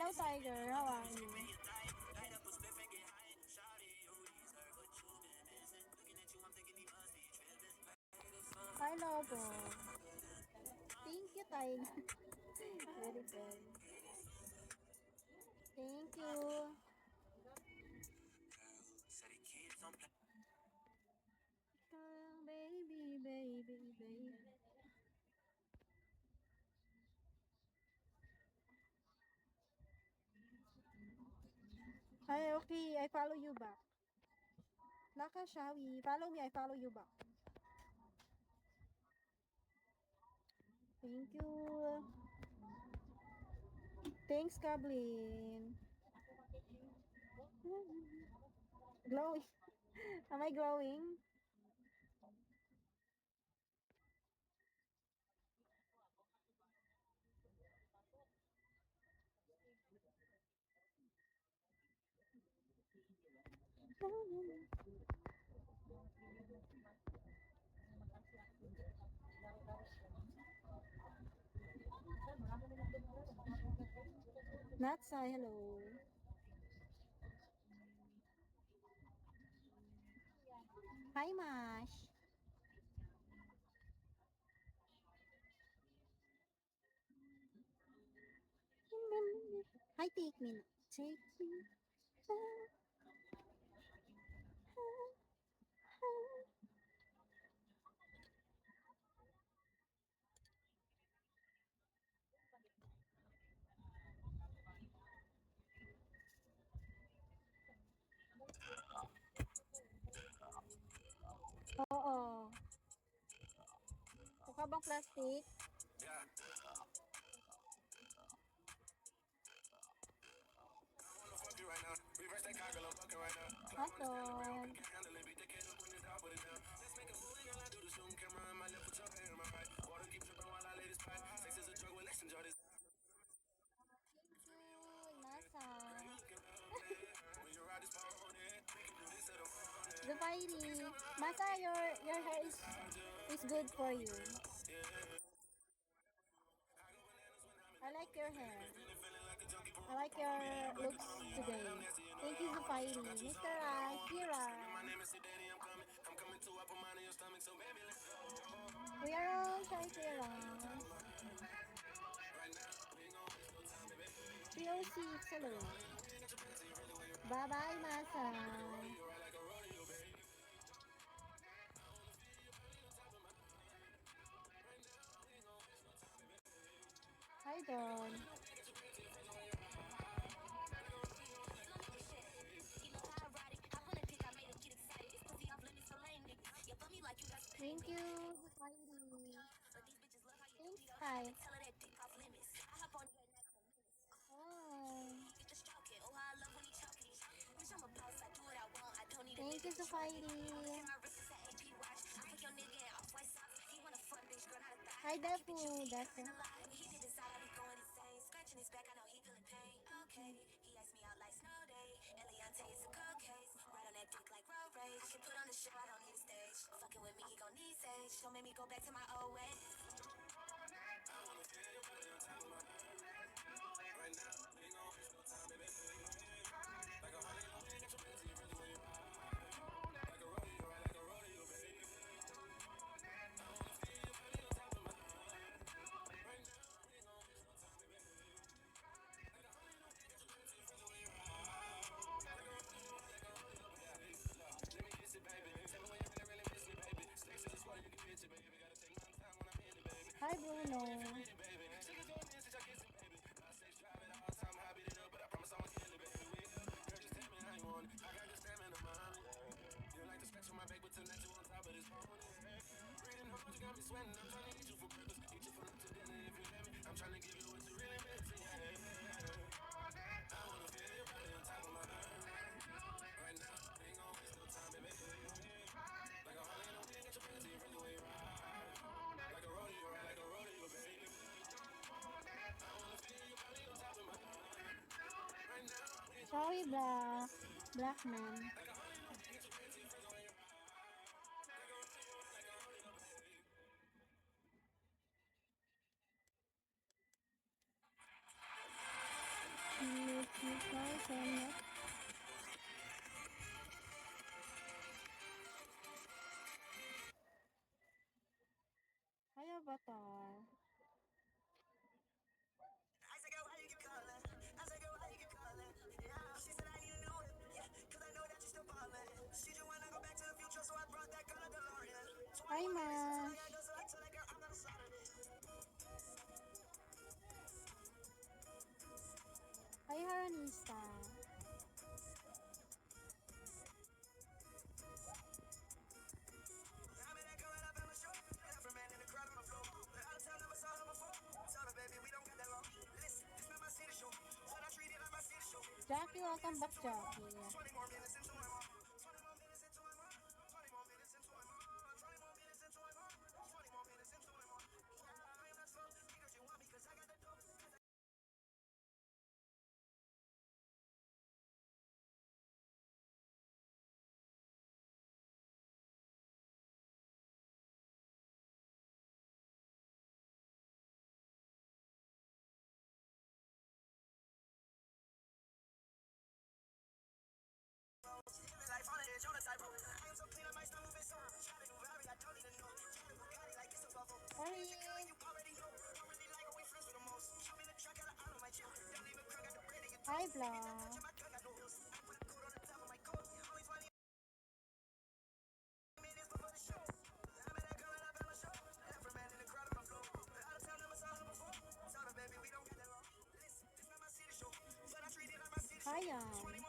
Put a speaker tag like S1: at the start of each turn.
S1: Hello, Tiger. How are you? Hello po. Thank you, Tiger. Very good. Thank you. Baby, baby, baby. Hi, okay. I follow you back. Laka Shawi. Follow me. I follow you back. Thank you. Thanks, Kablin. Glowing. Am I glowing? Natsai, hello. Hi, Mash. Hi, take me. Take me. Oo. Mukha bang plastic? Hotdog. Nasa. Zubairi. Masa, your hair is good for you. I like your hair. I like your looks today. Thank you, Zubairi. Mr. Kira. We are all shy Kira. 306, hello. Bye-bye, Masa. Hi, Don. Thank you, Zubairi. Thanks, hi. Oh. Thank you, Zubairi. Hi, Defu. Defu. Hi, Bruno. Sorry, black man. Hi, Avatar. Hi, Mash. Hi, Haranista. Jackie, welcome back, Jackie. Morning. Hi, Blah. Hi,